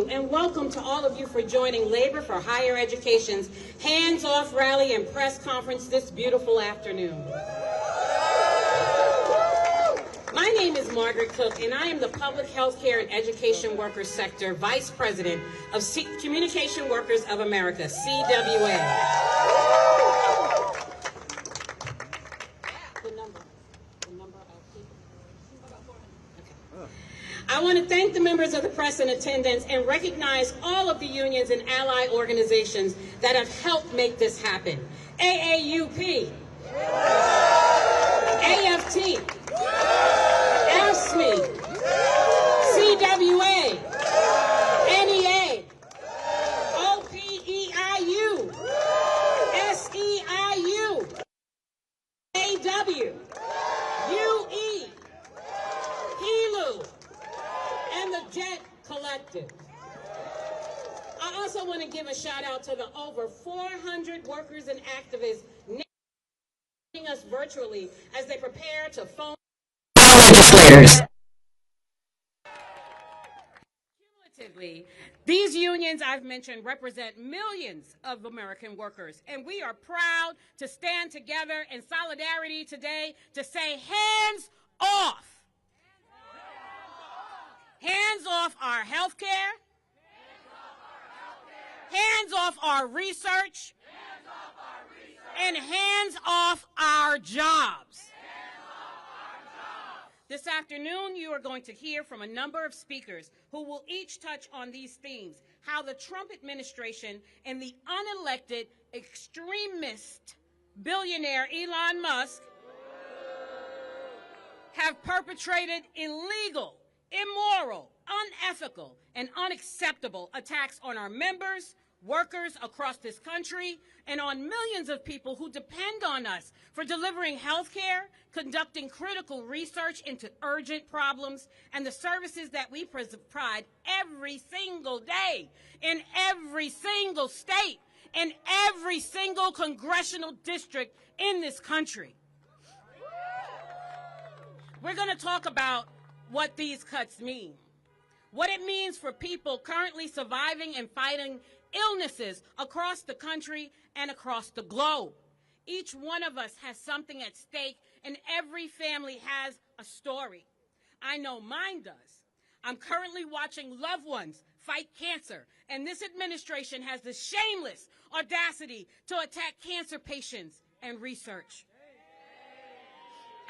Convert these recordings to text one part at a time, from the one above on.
you, and welcome to all of you for joining Labor for Higher Education's Hands-Off Rally and Press Conference this beautiful afternoon. My name is Margaret Cook, and I am the Public Healthcare and Education Workers Sector Vice President of Communication Workers of America, CWA. I want to thank the members of the press in attendance and recognize all of the unions and ally organizations that have helped make this happen. AAUP, AFT, AFSCME, CWA, NEA, OPEIU, SEIU, AW, UE, HELU, and the JET Collective. I also want to give a shout out to the over 400 workers and activists joining us virtually as they prepare to phone legislators. Cumulatively, these unions I've mentioned represent millions of American workers, and we are proud to stand together in solidarity today to say hands off. Hands off our health care. Hands off our research. And hands off our jobs. This afternoon, you are going to hear from a number of speakers who will each touch on these themes: how the Trump administration and the unelected extremist billionaire Elon Musk have perpetrated illegal, immoral, unethical, and unacceptable attacks on our members, workers across this country, and on millions of people who depend on us for delivering health care, conducting critical research into urgent problems, and the services that we provide every single day in every single state, in every single congressional district in this country. We're going to talk about what these cuts mean, what it means for people currently surviving and fighting illnesses across the country and across the globe. Each one of us has something at stake, and every family has a story. I know mine does. I'm currently watching loved ones fight cancer, and this administration has the shameless audacity to attack cancer patients and research.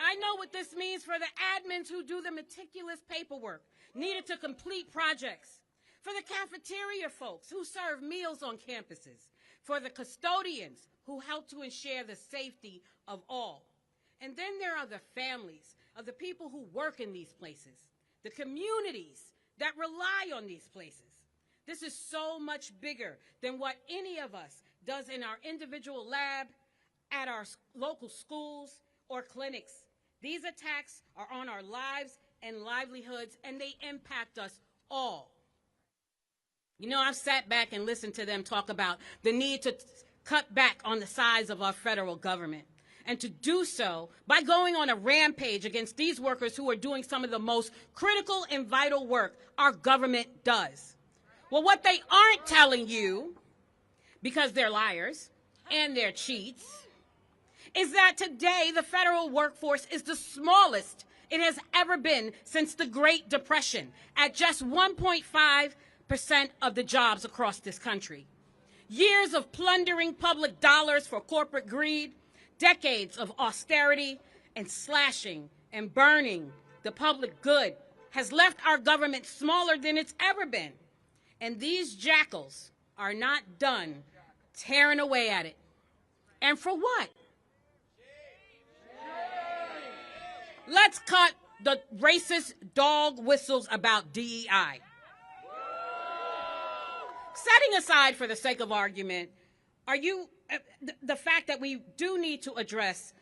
I know what this means for the admins who do the meticulous paperwork needed to complete projects, for the cafeteria folks who serve meals on campuses, for the custodians who help to ensure the safety of all. And then there are the families of the people who work in these places, the communities that rely on these places. This is so much bigger than what any of us does in our individual lab, at our local schools, or clinics. These attacks are on our lives and livelihoods, and they impact us all. You know, I've sat back and listened to them talk about the need to cut back on the size of our federal government, and to do so by going on a rampage against these workers who are doing some of the most critical and vital work our government does. Well, what they aren't telling you, because they're liars and they're cheats, is that today the federal workforce is the smallest it has ever been since the Great Depression, at just 1.5% of the jobs across this country. Years of plundering public dollars for corporate greed, decades of austerity and slashing and burning the public good has left our government smaller than it's ever been. And these jackals are not done tearing away at it. And for what? Let's cut the racist dog whistles about DEI. Setting aside, for the sake of argument, the fact that we do need to address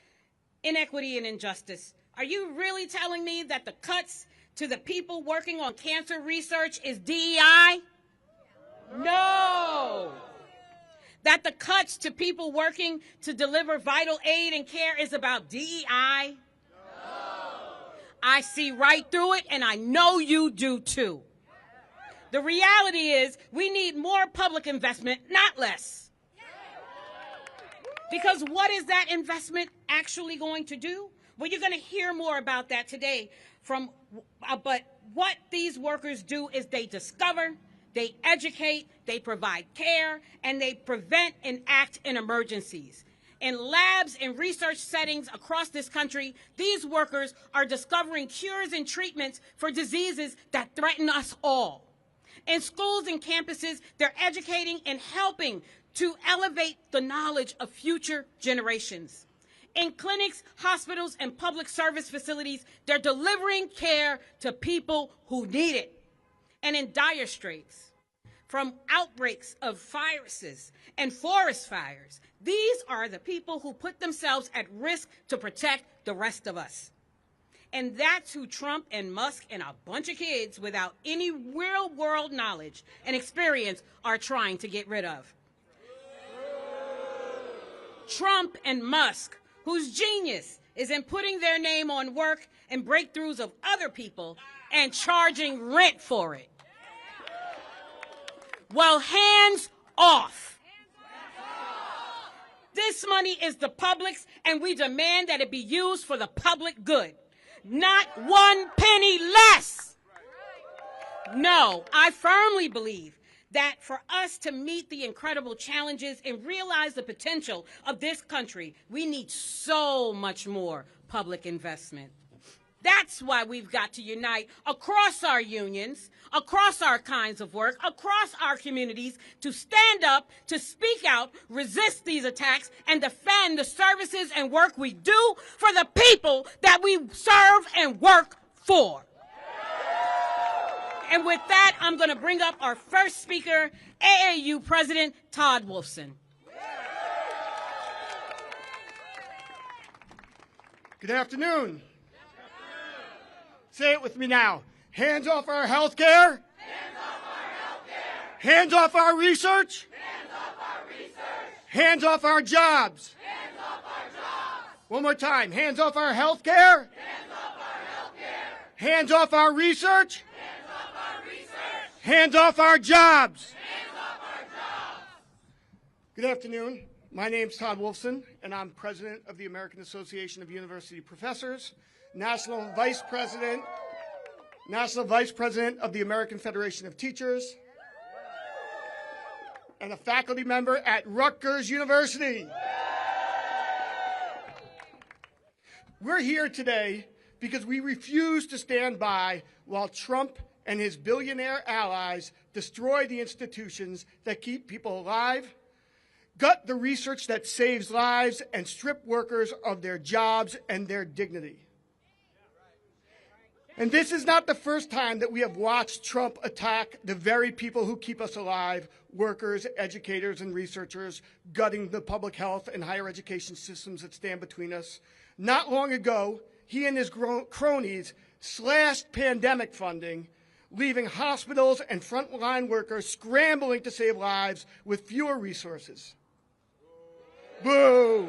inequity and injustice, are you really telling me that the cuts to the people working on cancer research is DEI? No. That the cuts to people working to deliver vital aid and care is about DEI? I see right through it, and I know you do too. The reality is we need more public investment, not less. Because what is that investment actually going to do? Well, you're going to hear more about that today but what these workers do is they discover, they educate, they provide care, and they prevent and act in emergencies. In labs and research settings across this country, these workers are discovering cures and treatments for diseases that threaten us all. In schools and campuses, they're educating and helping to elevate the knowledge of future generations. In clinics, hospitals, and public service facilities, they're delivering care to people who need it. And in dire straits, from outbreaks of viruses and forest fires, these are the people who put themselves at risk to protect the rest of us. And that's who Trump and Musk and a bunch of kids without any real-world knowledge and experience are trying to get rid of. Trump and Musk, whose genius is in putting their name on work and breakthroughs of other people and charging rent for it. Well, hands off. This money is the public's, and we demand that it be used for the public good. Not 1 penny less. No, I firmly believe that for us to meet the incredible challenges and realize the potential of this country, we need so much more public investment. That's why we've got to unite across our unions, across our kinds of work, across our communities, to stand up, to speak out, resist these attacks, and defend the services and work we do for the people that we serve and work for. And with that, I'm going to bring up our first speaker, AAU President Todd Wolfson. Good afternoon. Say it with me now. Hands off our health care. Hands off our health care. Hands off our research. Hands off our research. Hands off our jobs. Hands off our jobs. One more time. Hands off our health care. Hands off our health care. Hands off our research. Hands off our research. Hands off our jobs. Hands off our jobs. Good afternoon. My name's Todd Wolfson, and I'm president of the American Association of University Professors, National Vice President of the American Federation of Teachers, and a faculty member at Rutgers University. We're here today because we refuse to stand by while Trump and his billionaire allies destroy the institutions that keep people alive, gut the research that saves lives, and strip workers of their jobs and their dignity. And this is not the first time that we have watched Trump attack the very people who keep us alive, workers, educators, and researchers, gutting the public health and higher education systems that stand between us. Not long ago, he and his cronies slashed pandemic funding, leaving hospitals and frontline workers scrambling to save lives with fewer resources. Boo!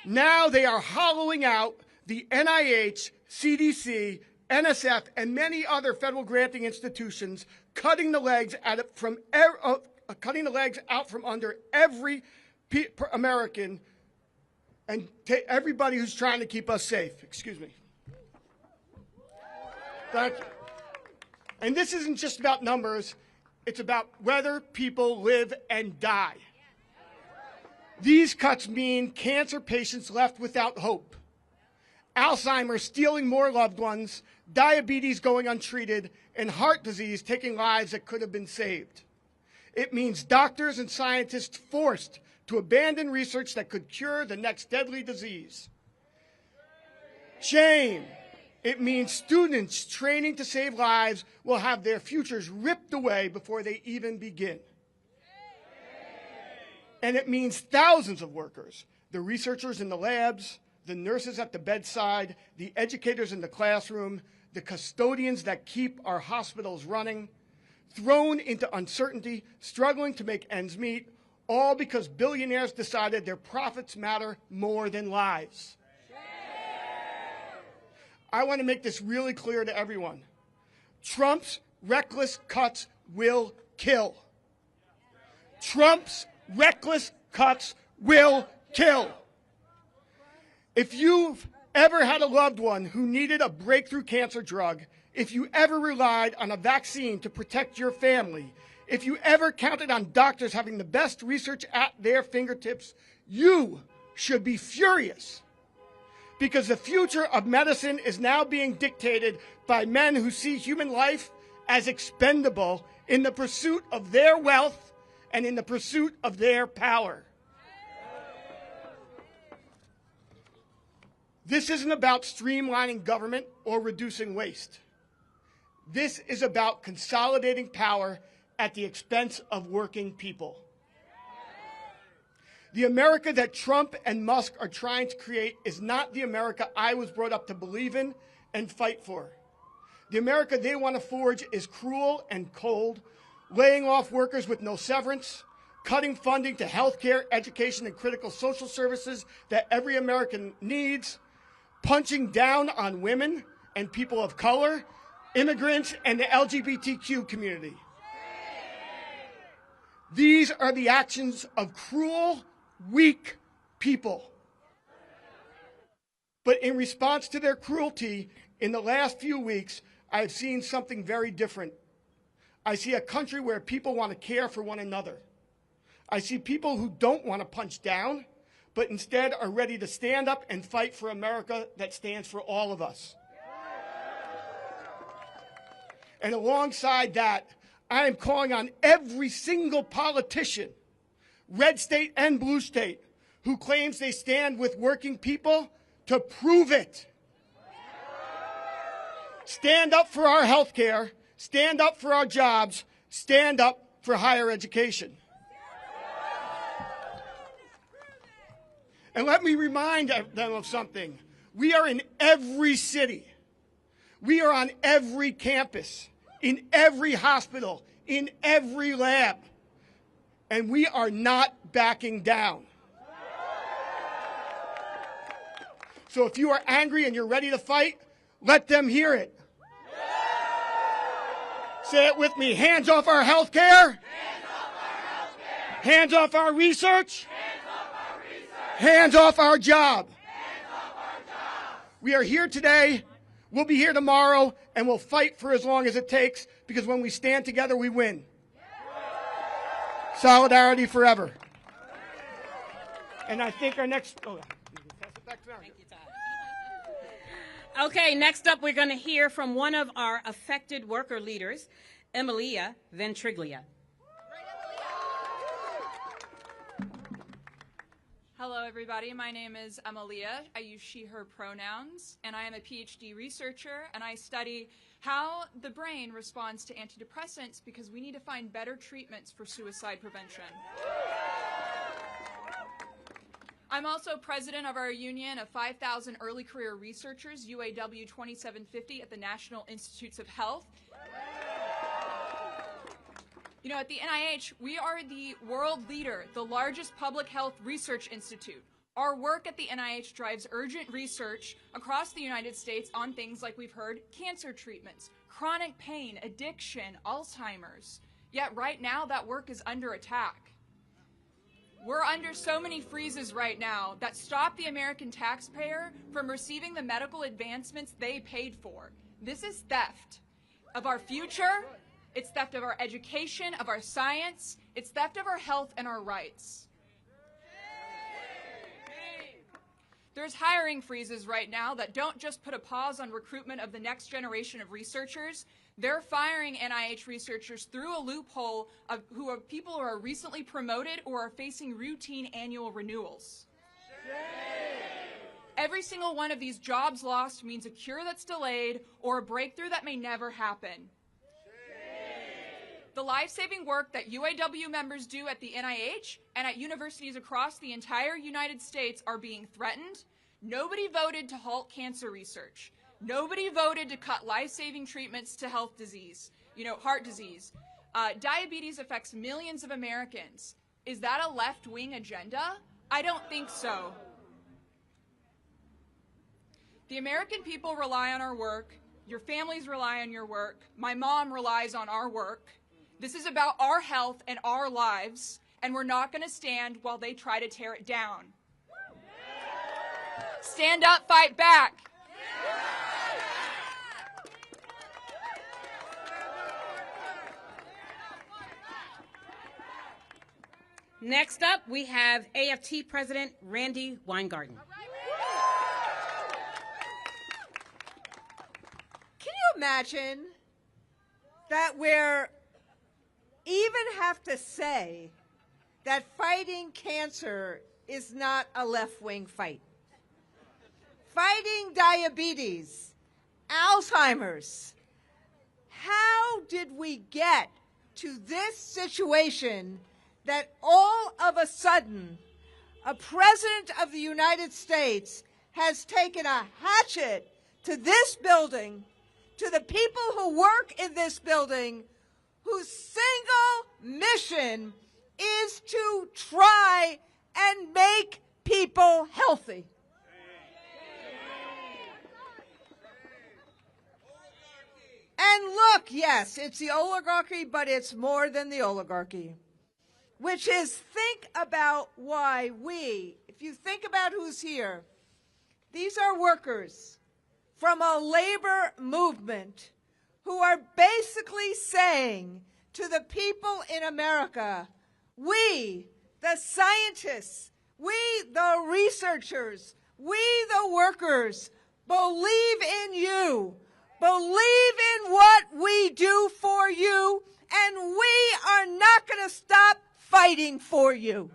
Now they are hollowing out the NIH, CDC, NSF, and many other federal granting institutions, cutting the legs out from under every American and everybody who's trying to keep us safe. Excuse me. Thank you. And this isn't just about numbers. It's about whether people live and die. These cuts mean cancer patients left without hope, Alzheimer's stealing more loved ones, diabetes going untreated, and heart disease taking lives that could have been saved. It means doctors and scientists forced to abandon research that could cure the next deadly disease. Shame. It means students training to save lives will have their futures ripped away before they even begin. And it means thousands of workers, the researchers in the labs, the nurses at the bedside, the educators in the classroom, the custodians that keep our hospitals running, thrown into uncertainty, struggling to make ends meet, all because billionaires decided their profits matter more than lives. I want to make this really clear to everyone. Trump's reckless cuts will kill. Trump's reckless cuts will kill. If you've ever had a loved one who needed a breakthrough cancer drug, if you ever relied on a vaccine to protect your family, if you ever counted on doctors having the best research at their fingertips, you should be furious. Because the future of medicine is now being dictated by men who see human life as expendable in the pursuit of their wealth and in the pursuit of their power. This isn't about streamlining government or reducing waste. This is about consolidating power at the expense of working people. The America that Trump and Musk are trying to create is not the America I was brought up to believe in and fight for. The America they want to forge is cruel and cold, laying off workers with no severance, cutting funding to healthcare, education, and critical social services that every American needs, punching down on women and people of color, immigrants, and the LGBTQ community. These are the actions of cruel, weak people. But in response to their cruelty, in the last few weeks, I have seen something very different. I see a country where people want to care for one another. I see people who don't want to punch down, but instead are ready to stand up and fight for America that stands for all of us. And alongside that, I am calling on every single politician, red state and blue state, who claims they stand with working people to prove it. Stand up for our health care, stand up for our jobs, stand up for higher education. And let me remind them of something. We are in every city. We are on every campus, in every hospital, in every lab. And we are not backing down. So if you are angry and you're ready to fight, let them hear it. Say it with me. Hands off our health care. Hands off our research. Hands off our job. We are here today, we'll be here tomorrow, and we'll fight for as long as it takes, because when we stand together, we win. Solidarity forever. And I think our next... Oh, pass it back to Thank you, Todd. Okay, next up, we're going to hear from one of our affected worker leaders, Emilia Ventriglia. Hello, everybody. My name is Emilia. I use she, her pronouns, and I am a PhD researcher, and I study how the brain responds to antidepressants because we need to find better treatments for suicide prevention. I'm also president of our union of 5,000 early career researchers, UAW 2750, at the National Institutes of Health. You know, at the NIH, we are the world leader, the largest public health research institute. Our work at the NIH drives urgent research across the United States on things like we've heard, cancer treatments, chronic pain, addiction, Alzheimer's. Yet right now, that work is under attack. We're under so many freezes right now that stop the American taxpayer from receiving the medical advancements they paid for. This is theft of our future. It's theft of our education, of our science. It's theft of our health and our rights. There's hiring freezes right now that don't just put a pause on recruitment of the next generation of researchers. They're firing NIH researchers through a loophole of people who are recently promoted or are facing routine annual renewals. Every single one of these jobs lost means a cure that's delayed or a breakthrough that may never happen. The life-saving work that UAW members do at the NIH and at universities across the entire United States are being threatened. Nobody voted to halt cancer research. Nobody voted to cut life-saving treatments to heart disease. Diabetes affects millions of Americans. Is that a left-wing agenda? I don't think so. The American people rely on our work. Your families rely on your work. My mom relies on our work. This is about our health and our lives, and we're not going to stand while they try to tear it down. Stand up, fight back. Next up, we have AFT President Randy Weingarten. Can you imagine that we're even have to say that fighting cancer is not a left-wing fight? Fighting diabetes, Alzheimer's. How did we get to this situation that all of a sudden a president of the United States has taken a hatchet to this building, to the people who work in this building, whose single mission is to try and make people healthy? And look, yes, it's the oligarchy, but it's more than the oligarchy, which is think about why we, if you think about who's here, these are workers from a labor movement who are basically saying to the people in America, we, the scientists, we, the researchers, we, the workers, believe in you, believe in what we do for you, and we are not going to stop fighting for you.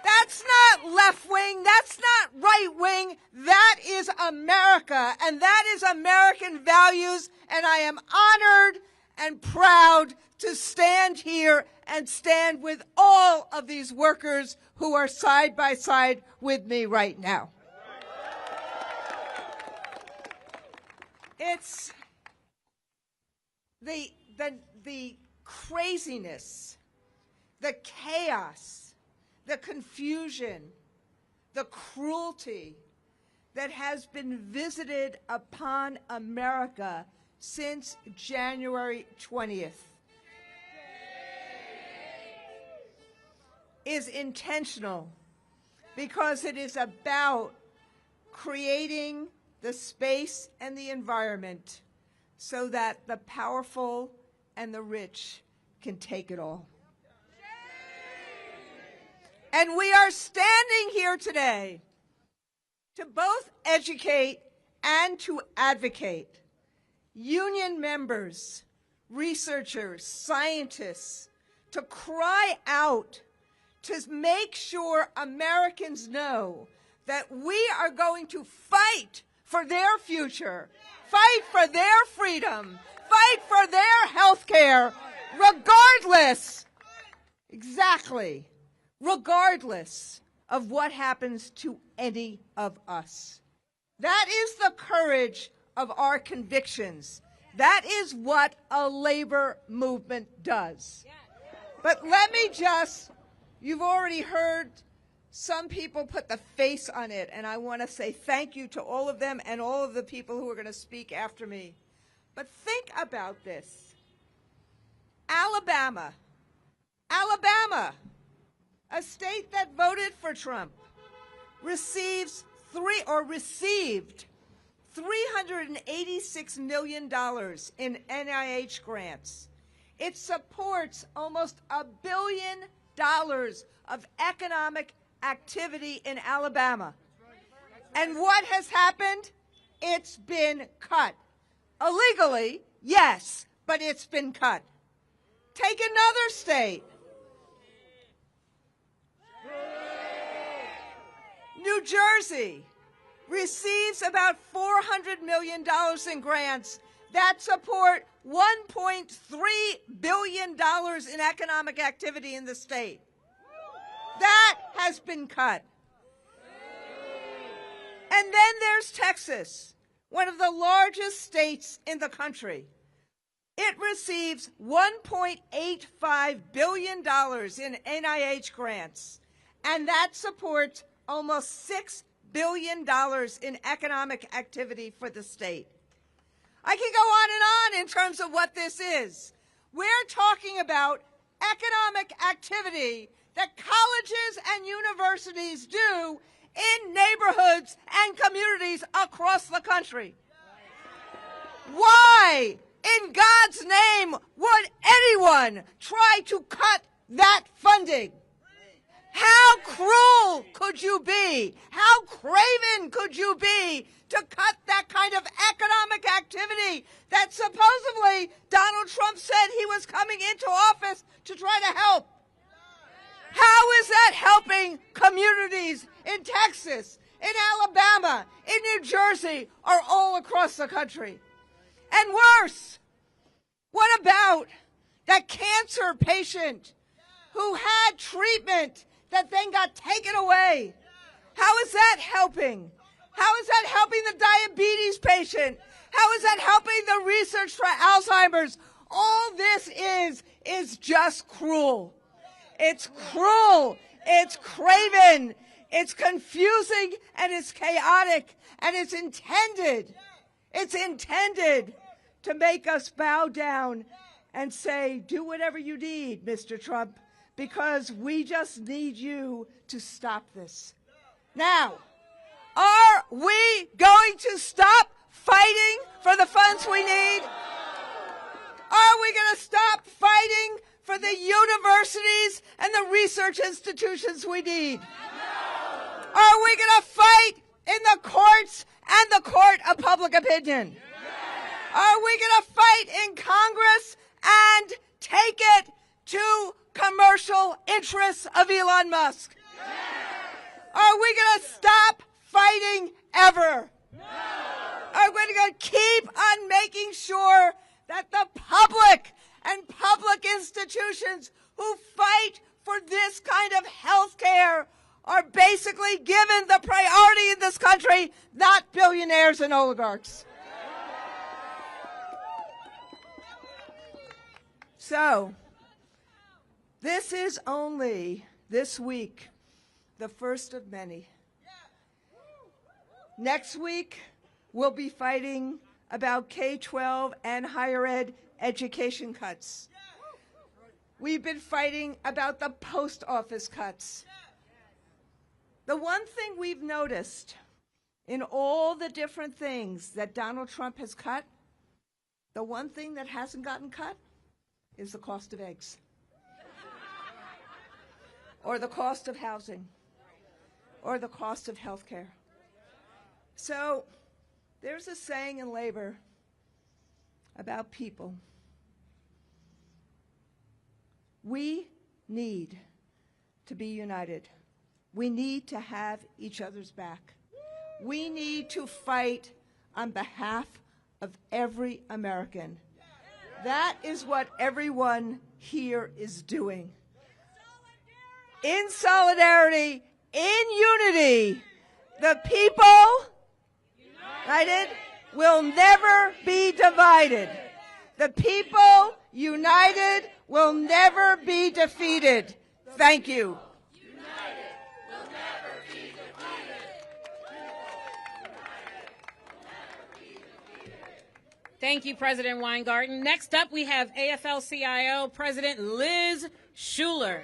That's not left-wing, that's not right-wing, that is America, and that is American values, and I am honored and proud to stand here and stand with all of these workers who are side by side with me right now. It's the craziness, the chaos, the confusion, the cruelty that has been visited upon America since January 20th is intentional, because it is about creating the space and the environment so that the powerful and the rich can take it all. And we are standing here today to both educate and to advocate. Union members, researchers, scientists, to cry out, to make sure Americans know that we are going to fight for their future, fight for their freedom, fight for their health care, regardless, exactly, regardless of what happens to any of us. That is the courage of our convictions. That is what a labor movement does. But let me just, you've already heard some people put the face on it, and I want to say thank you to all of them and all of the people who are going to speak after me. But think about this. Alabama, a state that voted for Trump, received $386 million in NIH grants. It supports almost $1 billion of economic activity in Alabama. And what has happened? It's been cut. Illegally, yes, but it's been cut. Take another state. New Jersey receives about $400 million in grants that support $1.3 billion in economic activity in the state. That has been cut. And then there's Texas, one of the largest states in the country. It receives $1.85 billion in NIH grants, and that supports almost $6 billion in economic activity for the state. I can go on and on in terms of what this is. We're talking about economic activity that colleges and universities do in neighborhoods and communities across the country. Why, in God's name, would anyone try to cut that funding? How cruel could you be? How craven could you be to cut that kind of economic activity that supposedly Donald Trump said he was coming into office to try to help? How is that helping communities in Texas, in Alabama, in New Jersey, or all across the country? And worse, what about that cancer patient who had treatment that then got taken away? How is that helping? How is that helping the diabetes patient? How is that helping the research for Alzheimer's? All this is just cruel. It's cruel. It's craven. It's confusing and it's chaotic and it's intended to make us bow down and say, do whatever you need, Mr. Trump, because we just need you to stop this. Now, are we going to stop fighting for the funds we need? Are we going to stop fighting for the universities and the research institutions we need? Are we going to fight in the courts and the court of public opinion? Are we going to fight in Congress and take it to commercial interests of Elon Musk? Are we going to stop fighting ever? Are we going to keep on making sure that the public and public institutions who fight for this kind of health care are basically given the priority in this country, not billionaires and oligarchs? So, this is only, this week, the first of many. Next week, we'll be fighting about K-12 and higher ed education cuts. We've been fighting about the post office cuts. The one thing we've noticed in all the different things that Donald Trump has cut, the one thing that hasn't gotten cut is the cost of eggs, or the cost of housing, or the cost of health care. So there's a saying in labor about people. We need to be united. We need to have each other's back. We need to fight on behalf of every American. That is what everyone here is doing. In solidarity, in unity, the people united will never be divided. The people united will never be defeated. Thank you. Thank you, President Weingarten. Next up, we have AFL-CIO President Liz Schuler.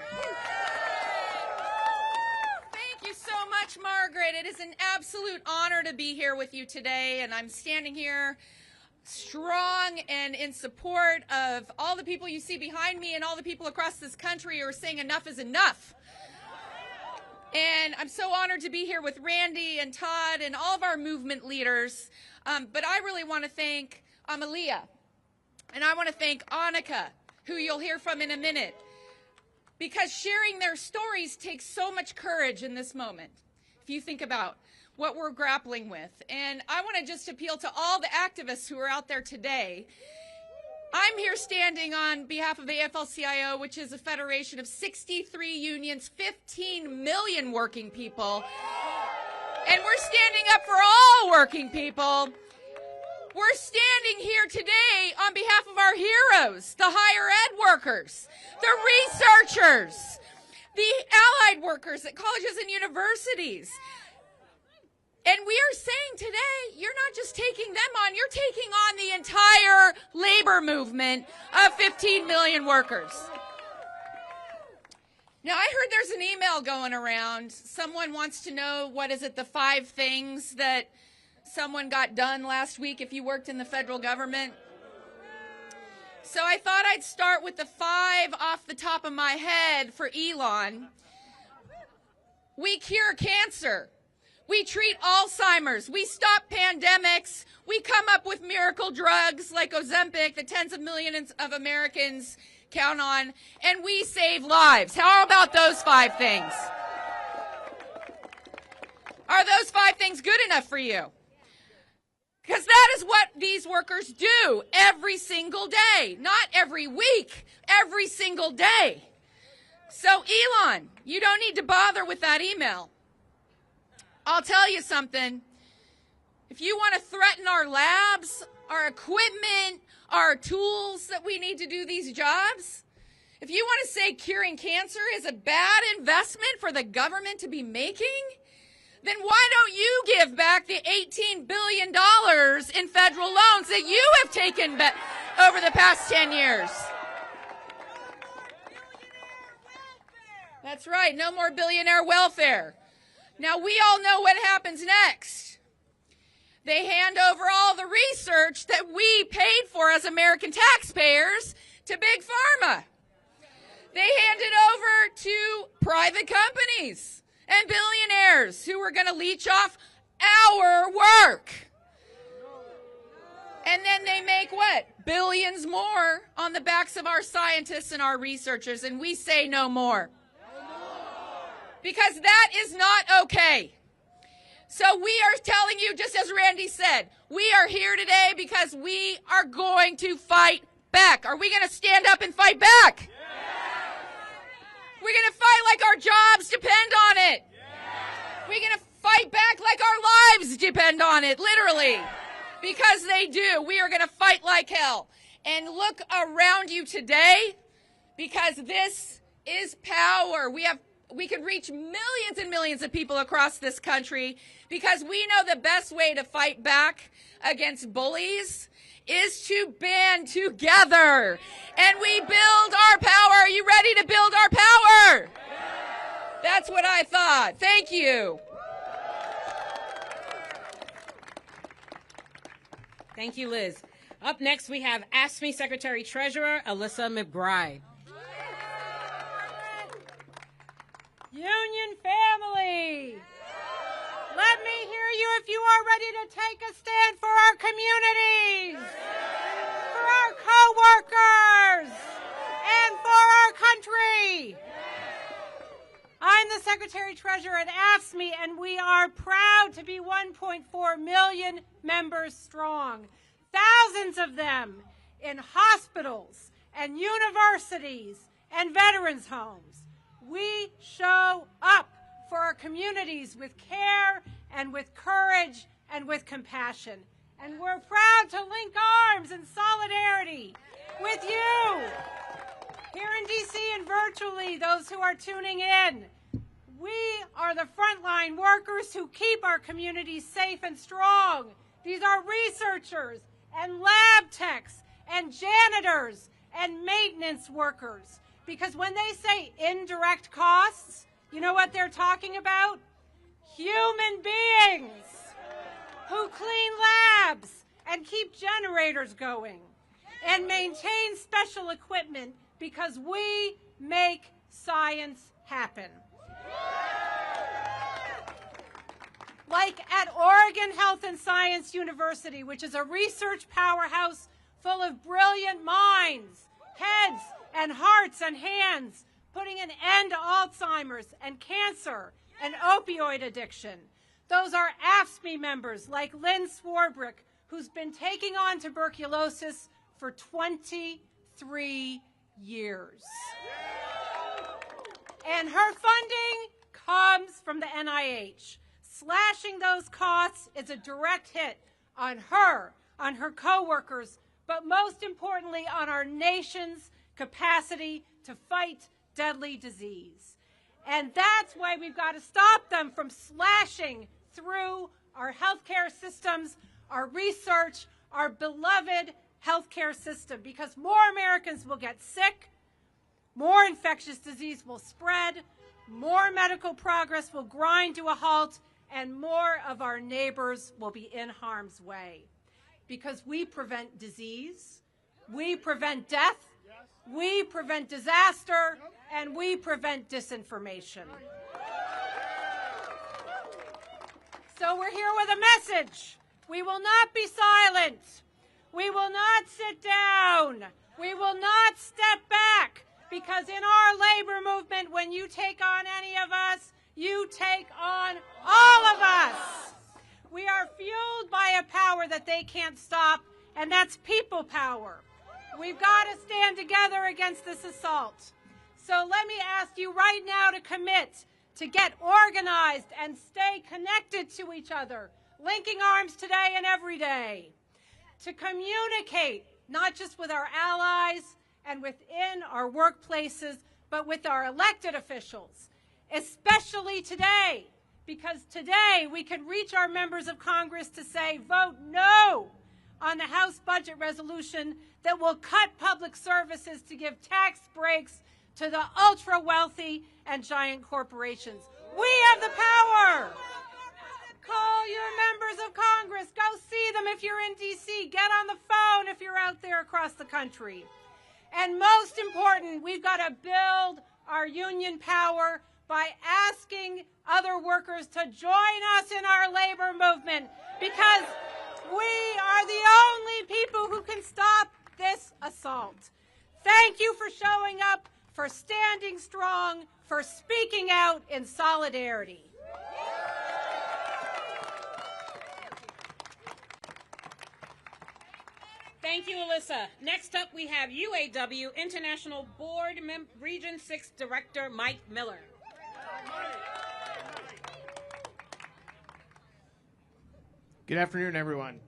Thank you so much, Margaret. It is an absolute honor to be here with you today, and I'm standing here strong and in support of all the people you see behind me and all the people across this country who are saying enough is enough. And I'm so honored to be here with Randy and Todd and all of our movement leaders. But I really want to thank Amalia, and I want to thank Annika, who you'll hear from in a minute, because sharing their stories takes so much courage in this moment, if you think about what we're grappling with. And I want to just appeal to all the activists who are out there today. I'm here standing on behalf of the AFL-CIO, which is a federation of 63 unions, 15 million working people, and we're standing up for all working people. We're standing here today on behalf of our heroes, the higher ed workers, the researchers, the allied workers at colleges and universities, And we are saying today, you're not just taking them on, you're taking on the entire labor movement of 15 million workers. Now, I heard there's an email going around. Someone wants to know, what is it, the 5 things that someone got done last week if you worked in the federal government? So I thought I'd start with the 5 off the top of my head for Elon. We cure cancer. We treat Alzheimer's. We stop pandemics. We come up with miracle drugs like Ozempic that tens of millions of Americans count on, and we save lives. How about those 5 things? Are those 5 things good enough for you? Because that is what these workers do every single day, not every week, every single day. So Elon, you don't need to bother with that email. I'll tell you something. If you want to threaten our labs, our equipment, our tools that we need to do these jobs, if you want to say curing cancer is a bad investment for the government to be making, then why don't you give back the $18 billion in federal loans that you have taken over the past 10 years? That's right, no more billionaire welfare. Now, we all know what happens next. They hand over all the research that we paid for as American taxpayers to Big Pharma. They hand it over to private companies and billionaires who are going to leech off our work. And then they make what? Billions more on the backs of our scientists and our researchers, and we say no more. Because that is not okay. So we are telling you, just as Randy said, we are here today because we are going to fight back. Are we going to stand up and fight back? Yes. We're going to fight like our jobs depend on it. Yes. We're going to fight back like our lives depend on it, literally. Yes. Because they do. We are going to fight like hell. And look around you today, because this is power. We can reach millions and millions of people across this country because we know the best way to fight back against bullies is to band together. And we build our power. Are you ready to build our power? That's what I thought. Thank you. Thank you, Liz. Up next, we have AFSCME Secretary Treasurer Alyssa McBride. Union family, let me hear you if you are ready to take a stand for our communities, for our co-workers, and for our country. I'm the Secretary Treasurer at AFSCME, and we are proud to be 1.4 million members strong, thousands of them in hospitals and universities and veterans' homes. We show up for our communities with care and with courage and with compassion. And we're proud to link arms in solidarity with you here in D.C. and virtually, those who are tuning in. We are the frontline workers who keep our communities safe and strong. These are researchers and lab techs and janitors and maintenance workers. Because when they say indirect costs, you know what they're talking about? Human beings who clean labs and keep generators going and maintain special equipment because we make science happen. Like at Oregon Health and Science University, which is a research powerhouse full of brilliant minds, heads, and hearts and hands, putting an end to Alzheimer's and cancer and opioid addiction. Those are AFSCME members like Lynn Swarbrick, who's been taking on tuberculosis for 23 years. And her funding comes from the NIH. Slashing those costs is a direct hit on her co-workers, but most importantly on our nation's capacity to fight deadly disease. And that's why we've got to stop them from slashing through our healthcare systems, our research, our beloved healthcare system, because more Americans will get sick, more infectious disease will spread, more medical progress will grind to a halt, and more of our neighbors will be in harm's way. Because we prevent disease, we prevent death, we prevent disaster, and we prevent disinformation. So we're here with a message. We will not be silent. We will not sit down. We will not step back. Because in our labor movement, when you take on any of us, you take on all of us. We are fueled by a power that they can't stop, and that's people power. We've got to stand together against this assault. So let me ask you right now to commit, to get organized and stay connected to each other, linking arms today and every day, to communicate, not just with our allies and within our workplaces, but with our elected officials, especially today, because today we can reach our members of Congress to say, vote no on the House budget resolution that will cut public services to give tax breaks to the ultra-wealthy and giant corporations. We have the power. Call your members of Congress. Go see them if you're in D.C. Get on the phone if you're out there across the country. And most important, we've got to build our union power by asking other workers to join us in our labor movement, because we are the only people who can stop this assault. Thank you for showing up, for standing strong, for speaking out in solidarity. Thank you, Alyssa. Next up, we have UAW International Board Region 6 Director Mike Miller. Good afternoon, everyone.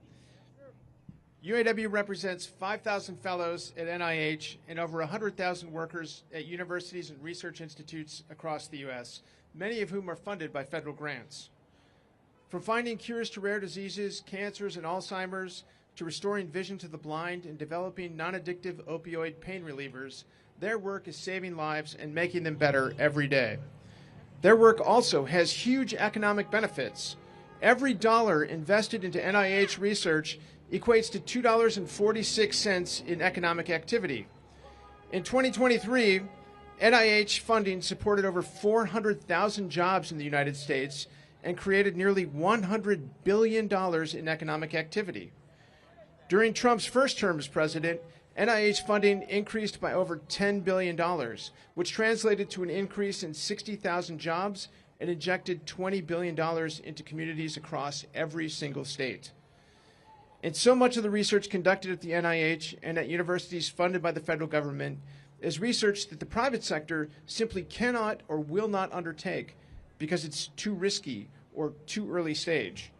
UAW represents 5,000 fellows at NIH and over 100,000 workers at universities and research institutes across the U.S., many of whom are funded by federal grants. From finding cures to rare diseases, cancers, and Alzheimer's, to restoring vision to the blind and developing non-addictive opioid pain relievers, their work is saving lives and making them better every day. Their work also has huge economic benefits. Every dollar invested into NIH research equates to $2.46 in economic activity. In 2023, NIH funding supported over 400,000 jobs in the United States and created nearly $100 billion in economic activity. During Trump's first term as president, NIH funding increased by over $10 billion, which translated to an increase in 60,000 jobs and injected $20 billion into communities across every single state. And so much of the research conducted at the NIH and at universities funded by the federal government is research that the private sector simply cannot or will not undertake because it's too risky or too early stage.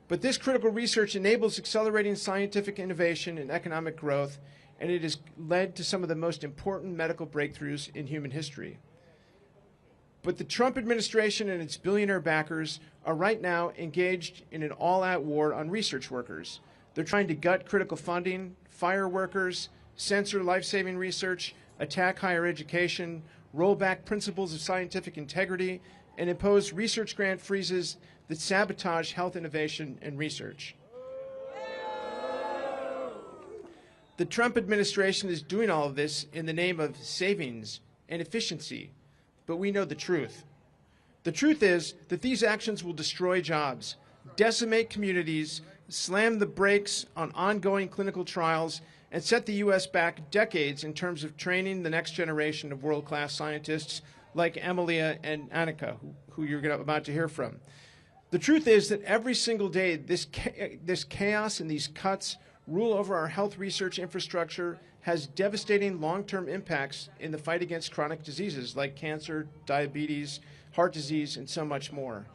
But this critical research enables accelerating scientific innovation and economic growth, and it has led to some of the most important medical breakthroughs in human history. But the Trump administration and its billionaire backers are right now engaged in an all-out war on research workers. They're trying to gut critical funding, fire workers, censor life-saving research, attack higher education, roll back principles of scientific integrity, and impose research grant freezes that sabotage health innovation and research. The Trump administration is doing all of this in the name of savings and efficiency, but we know the truth. The truth is that these actions will destroy jobs, decimate communities, slam the brakes on ongoing clinical trials, and set the U.S. back decades in terms of training the next generation of world-class scientists like Emilia and Annika, who you're about to hear from. The truth is that every single day, this chaos and these cuts rule over our health research infrastructure, has devastating long-term impacts in the fight against chronic diseases like cancer, diabetes, heart disease, and so much more.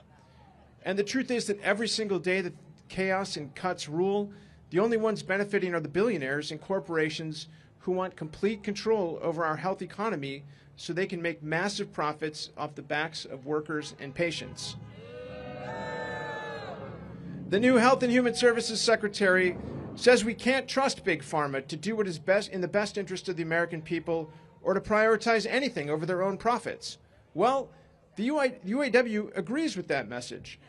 And the truth is that every single day that chaos and cuts rule, the only ones benefiting are the billionaires and corporations who want complete control over our health economy so they can make massive profits off the backs of workers and patients. The new Health and Human Services Secretary says we can't trust Big Pharma to do what is best in the best interest of the American people or to prioritize anything over their own profits. Well, the UAW agrees with that message.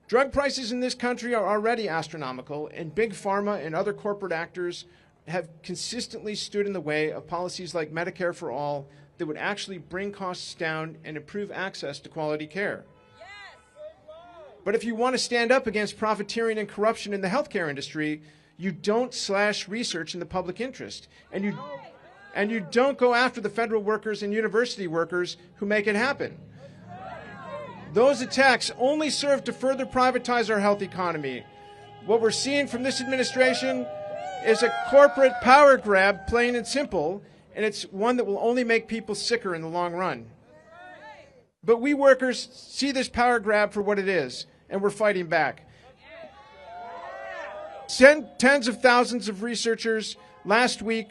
Drug prices in this country are already astronomical, and Big Pharma and other corporate actors have consistently stood in the way of policies like Medicare for All that would actually bring costs down and improve access to quality care. But if you want to stand up against profiteering and corruption in the healthcare industry, you don't slash research in the public interest, and you don't go after the federal workers and university workers who make it happen. Those attacks only serve to further privatize our health economy. What we're seeing from this administration is a corporate power grab, plain and simple, and it's one that will only make people sicker in the long run. But we workers see this power grab for what it is, and we're fighting back. Tens of thousands of researchers last week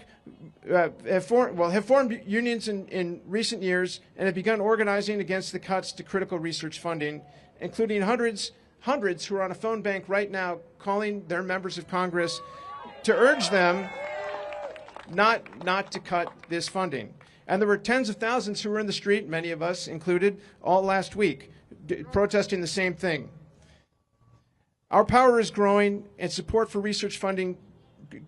have formed unions in recent years and have begun organizing against the cuts to critical research funding, including hundreds who are on a phone bank right now calling their members of Congress to urge them not to cut this funding. And there were tens of thousands who were in the street, many of us included, all last week, protesting the same thing. Our power is growing, and support for research funding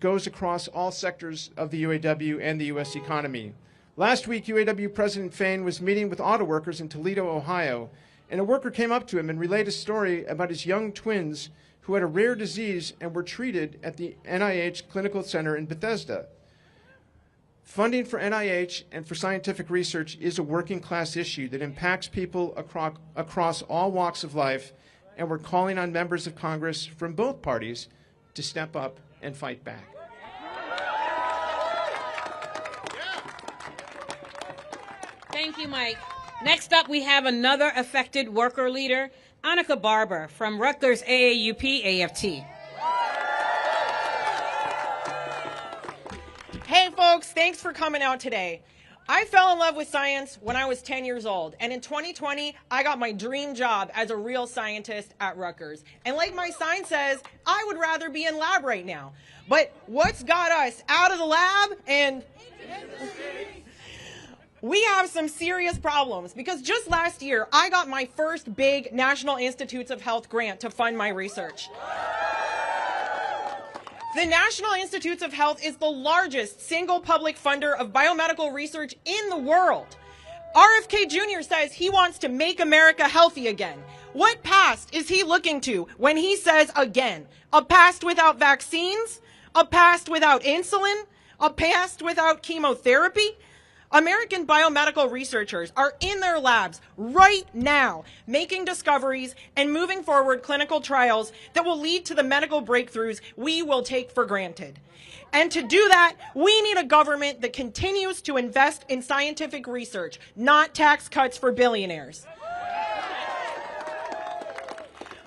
goes across all sectors of the UAW and the U.S. economy. Last week, UAW President Fain was meeting with auto workers in Toledo, Ohio, and a worker came up to him and relayed a story about his young twins who had a rare disease and were treated at the NIH Clinical Center in Bethesda. Funding for NIH and for scientific research is a working class issue that impacts people across all walks of life, and we're calling on members of Congress from both parties to step up and fight back. Thank you, Mike. Next up, we have another affected worker leader, Annika Barber from Rutgers AAUP AFT. Hey folks, thanks for coming out today. I fell in love with science when I was 10 years old, and in 2020, I got my dream job as a real scientist at Rutgers. And like my sign says, I would rather be in lab right now. But what's got us out of the lab and we have some serious problems, because just last year, I got my first big National Institutes of Health grant to fund my research. The National Institutes of Health is the largest single public funder of biomedical research in the world. RFK Jr. says he wants to make America healthy again. What past is he looking to when he says again? A past without vaccines? A past without insulin? A past without chemotherapy? American biomedical researchers are in their labs right now making discoveries and moving forward clinical trials that will lead to the medical breakthroughs we will take for granted. And to do that, we need a government that continues to invest in scientific research, not tax cuts for billionaires.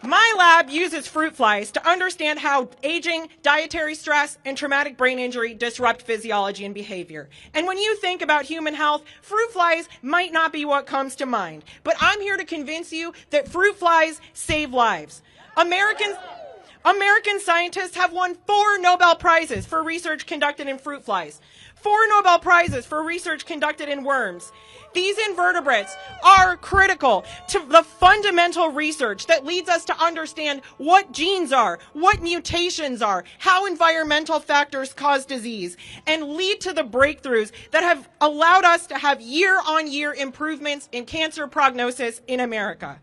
My lab uses fruit flies to understand how aging, dietary stress, and traumatic brain injury disrupt physiology and behavior. And when you think about human health, fruit flies might not be what comes to mind. But I'm here to convince you that fruit flies save lives. American scientists have won 4 Nobel Prizes for research conducted in fruit flies, 4 Nobel Prizes for research conducted in worms. These invertebrates are critical to the fundamental research that leads us to understand what genes are, what mutations are, how environmental factors cause disease, and lead to the breakthroughs that have allowed us to have year-on-year improvements in cancer prognosis in America.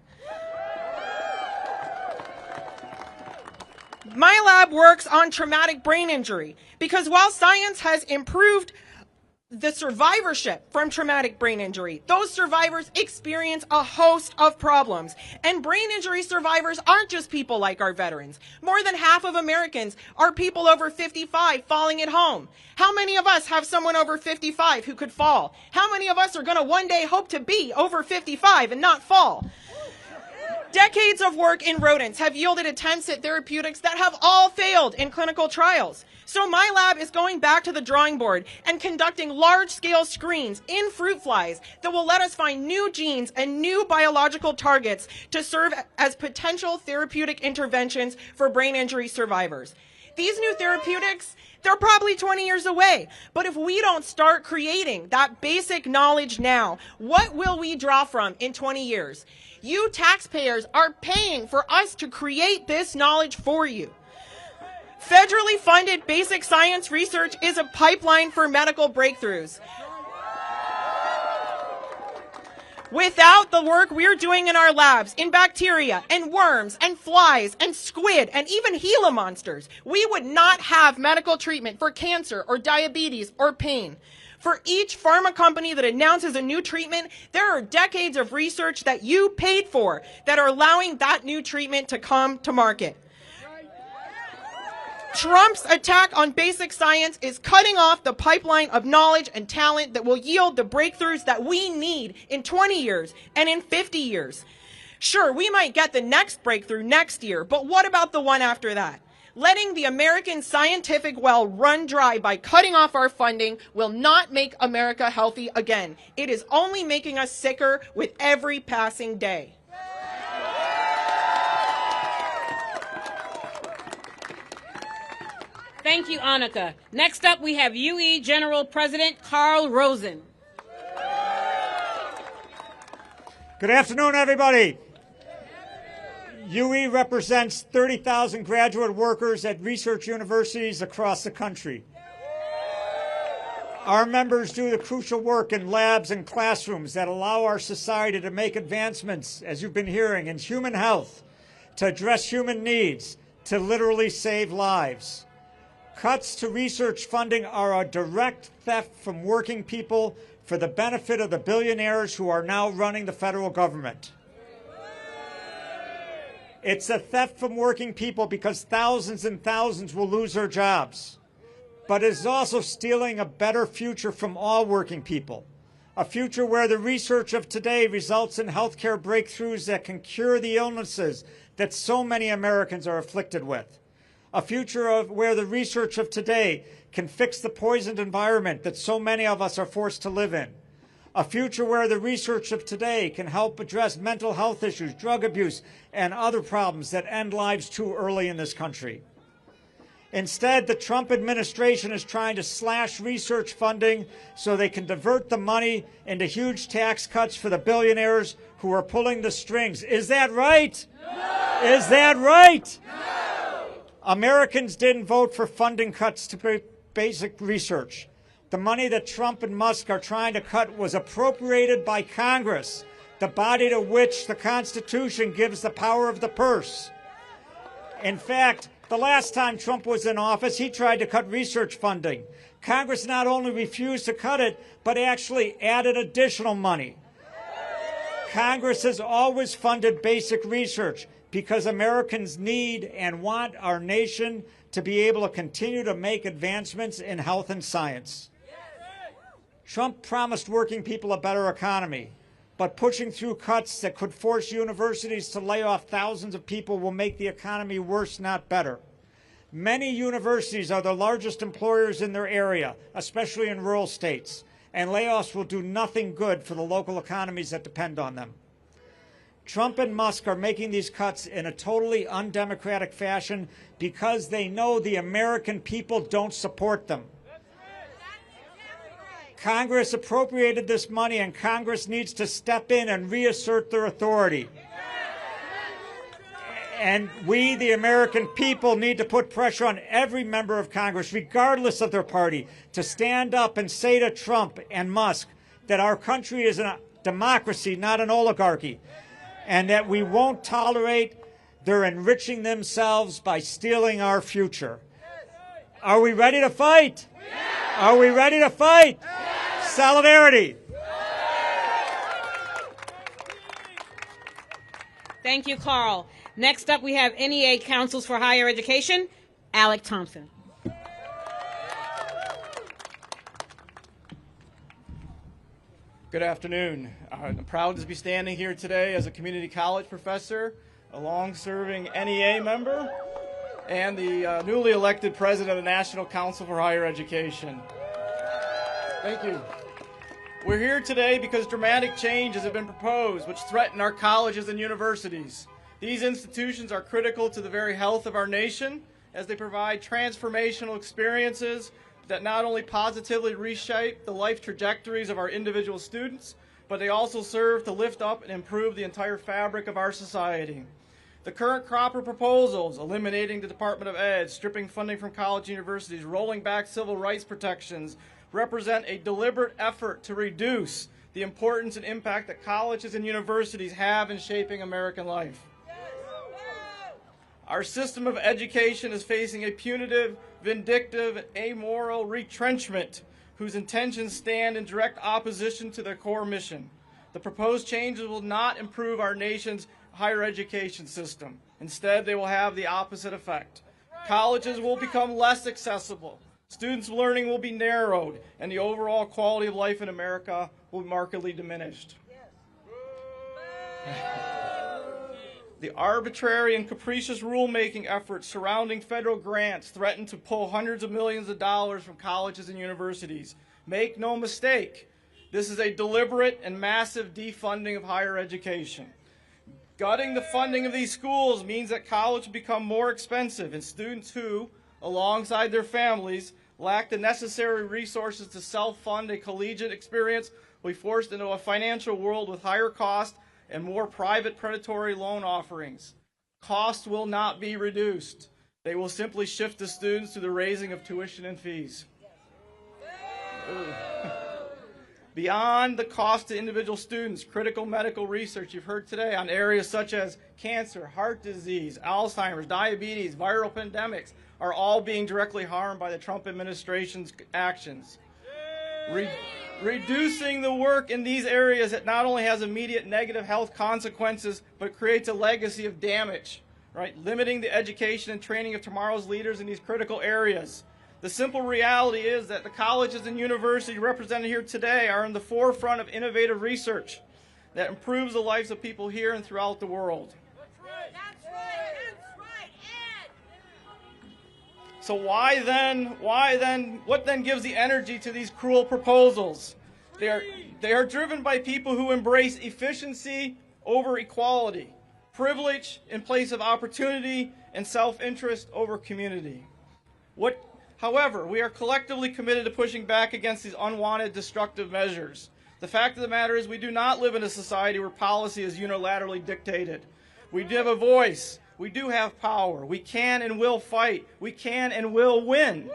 My lab works on traumatic brain injury because while science has improved the survivorship from traumatic brain injury, those survivors experience a host of problems. And brain injury survivors aren't just people like our veterans. More than half of Americans are people over 55 falling at home. How many of us have someone over 55 who could fall? How many of us are going to one day hope to be over 55 and not fall? Decades of work in rodents have yielded attempts at therapeutics that have all failed in clinical trials. So my lab is going back to the drawing board and conducting large-scale screens in fruit flies that will let us find new genes and new biological targets to serve as potential therapeutic interventions for brain injury survivors. These new therapeutics, they're probably 20 years away. But if we don't start creating that basic knowledge now, what will we draw from in 20 years? You taxpayers are paying for us to create this knowledge for you. Federally funded basic science research is a pipeline for medical breakthroughs. Without the work we're doing in our labs, in bacteria and worms and flies and squid and even Gila monsters, we would not have medical treatment for cancer or diabetes or pain. For each pharma company that announces a new treatment, there are decades of research that you paid for that are allowing that new treatment to come to market. Trump's attack on basic science is cutting off the pipeline of knowledge and talent that will yield the breakthroughs that we need in 20 years and in 50 years. Sure, we might get the next breakthrough next year, but what about the one after that? Letting the American scientific well run dry by cutting off our funding will not make America healthy again. It is only making us sicker with every passing day. Thank you, Annika. Next up, we have UE General President Carl Rosen. Good afternoon, everybody. UE represents 30,000 graduate workers at research universities across the country. Our members do the crucial work in labs and classrooms that allow our society to make advancements, as you've been hearing, in human health, to address human needs, to literally save lives. Cuts to research funding are a direct theft from working people for the benefit of the billionaires who are now running the federal government. It's a theft from working people because thousands and thousands will lose their jobs. But it is also stealing a better future from all working people, a future where the research of today results in healthcare breakthroughs that can cure the illnesses that so many Americans are afflicted with. A future where the research of today can fix the poisoned environment that so many of us are forced to live in. A future where the research of today can help address mental health issues, drug abuse, and other problems that end lives too early in this country. Instead, the Trump administration is trying to slash research funding so they can divert the money into huge tax cuts for the billionaires who are pulling the strings. Is that right? No! Is that right? No! Americans didn't vote for funding cuts to basic research. The money that Trump and Musk are trying to cut was appropriated by Congress, the body to which the Constitution gives the power of the purse. In fact, the last time Trump was in office, he tried to cut research funding. Congress not only refused to cut it, but actually added additional money. Congress has always funded basic research because Americans need and want our nation to be able to continue to make advancements in health and science. Trump promised working people a better economy, but pushing through cuts that could force universities to lay off thousands of people will make the economy worse, not better. Many universities are the largest employers in their area, especially in rural states, and layoffs will do nothing good for the local economies that depend on them. Trump and Musk are making these cuts in a totally undemocratic fashion because they know the American people don't support them. Congress appropriated this money, and Congress needs to step in and reassert their authority. And we, the American people, need to put pressure on every member of Congress, regardless of their party, to stand up and say to Trump and Musk that our country is a democracy, not an oligarchy, and that we won't tolerate their enriching themselves by stealing our future. Are we ready to fight? Are we ready to fight? Solidarity. Thank you, Carl. Next up, we have NEA Councils for Higher Education, Alec Thompson. Good afternoon. I'm proud to be standing here today as a community college professor a long-serving NEA member, and the newly elected president of the National Council for Higher Education. Thank you. We're here today because dramatic changes have been proposed which threaten our colleges and universities. These institutions are critical to the very health of our nation as they provide transformational experiences that not only positively reshape the life trajectories of our individual students, but they also serve to lift up and improve the entire fabric of our society. The current crop of proposals, eliminating the Department of Ed, stripping funding from college and universities, rolling back civil rights protections, represent a deliberate effort to reduce the importance and impact that colleges and universities have in shaping American life. Our system of education is facing a punitive, vindictive, amoral retrenchment whose intentions stand in direct opposition to their core mission. The proposed changes will not improve our nation's higher education system. Instead, they will have the opposite effect. Colleges will become less accessible, students' learning will be narrowed, and the overall quality of life in America will be markedly diminished. The arbitrary and capricious rulemaking efforts surrounding federal grants threaten to pull hundreds of millions of dollars from colleges and universities. Make no mistake, this is a deliberate and massive defunding of higher education. Gutting the funding of these schools means that college will become more expensive, and students who, alongside their families, lack the necessary resources to self-fund a collegiate experience will be forced into a financial world with higher costs and more private predatory loan offerings. Costs will not be reduced. They will simply shift the students to the raising of tuition and fees. Beyond the cost to individual students, critical medical research you've heard today on areas such as cancer, heart disease, Alzheimer's, diabetes, viral pandemics are all being directly harmed by the Trump administration's actions. Reducing the work in these areas that not only has immediate negative health consequences, but creates a legacy of damage, right? Limiting the education and training of tomorrow's leaders in these critical areas. The simple reality is that the colleges and universities represented here today are in the forefront of innovative research that improves the lives of people here and throughout the world. So what then gives the energy to these cruel proposals? They are driven by people who embrace efficiency over equality, privilege in place of opportunity, and self-interest over community. However, we are collectively committed to pushing back against these unwanted destructive measures. The fact of the matter is we do not live in a society where policy is unilaterally dictated. We do have a voice. We do have power. We can and will fight. We can and will win.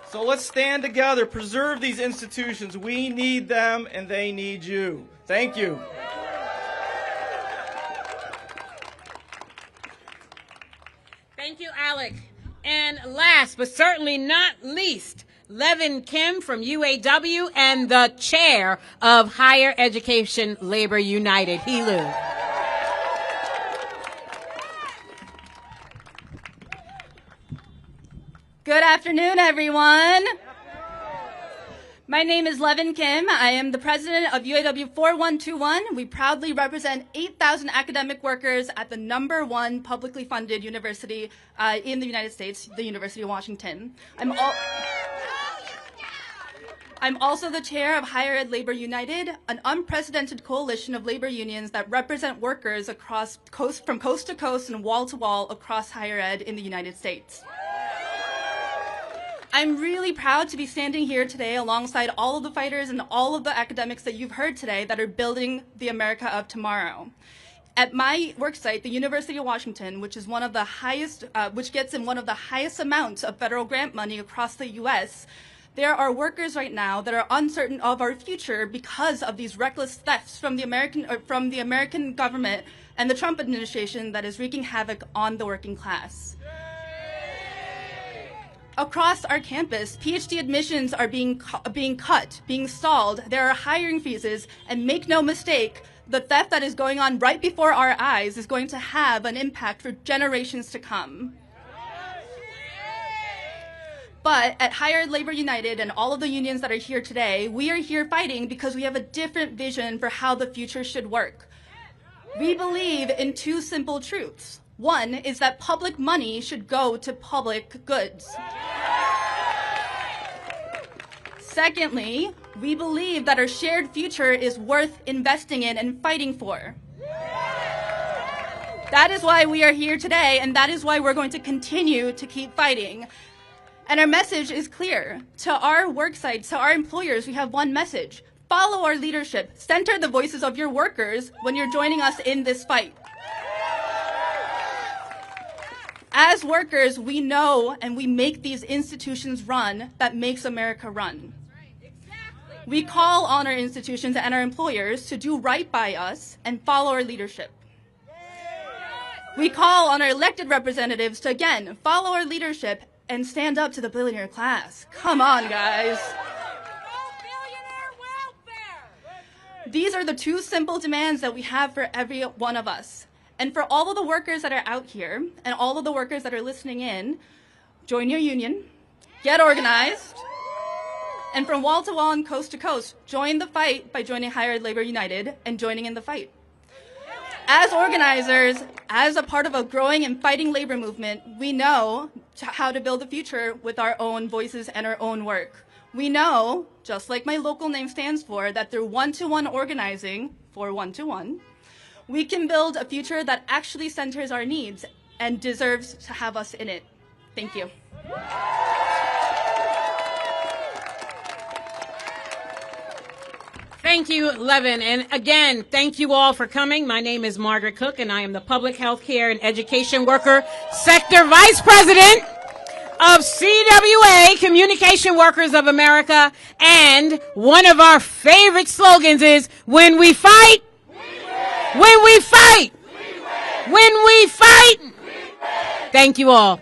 So let's stand together, preserve these institutions. We need them and they need you. Thank you. Thank you, Alec. And last but certainly not least, Levin Kim from UAW and the chair of Higher Education Labor United, HELU. Good afternoon, everyone. My name is Levin Kim. I am the president of UAW 4121. We proudly represent 8,000 academic workers at the #1 publicly funded university in the United States, the University of Washington. I'm also the chair of Higher Ed Labor United, an unprecedented coalition of labor unions that represent workers from coast to coast and wall to wall across higher ed in the United States. I'm really proud to be standing here today alongside all of the fighters and all of the academics that you've heard today that are building the America of tomorrow. At my worksite, the University of Washington, which is which gets in one of the highest amounts of federal grant money across the U.S., there are workers right now that are uncertain of our future because of these reckless thefts from the American government and the Trump administration that is wreaking havoc on the working class. Across our campus, PhD admissions are being cut, being stalled. There are hiring freezes, and make no mistake, the theft that is going on right before our eyes is going to have an impact for generations to come. But at Higher Ed Labor United and all of the unions that are here today, we are here fighting because we have a different vision for how the future should work. We believe in two simple truths. One is that public money should go to public goods. Secondly, we believe that our shared future is worth investing in and fighting for. That is why we are here today, and that is why we're going to continue to keep fighting. And our message is clear. To our work sites, to our employers, we have one message. Follow our leadership. Center the voices of your workers when you're joining us in this fight. As workers, we know and we make these institutions run that makes America run. We call on our institutions and our employers to do right by us and follow our leadership. We call on our elected representatives to, again, follow our leadership and stand up to the billionaire class. Come on, guys. These are the two simple demands that we have for every one of us. And for all of the workers that are out here and all of the workers that are listening in, join your union, get organized, and from wall to wall and coast to coast, join the fight by joining Higher Labor United and joining in the fight. As organizers, as a part of a growing and fighting labor movement, we know how to build a future with our own voices and our own work. We know, just like my local name stands for, that through one-to-one organizing, for one-to-one, we can build a future that actually centers our needs and deserves to have us in it. Thank you. Thank you, Levin. And again, thank you all for coming. My name is Margaret Cook, and I am the Public Health Care and Education Worker Sector Vice President of CWA, Communication Workers of America. And one of our favorite slogans is, when we fight, when we fight, when we fight. Thank you all.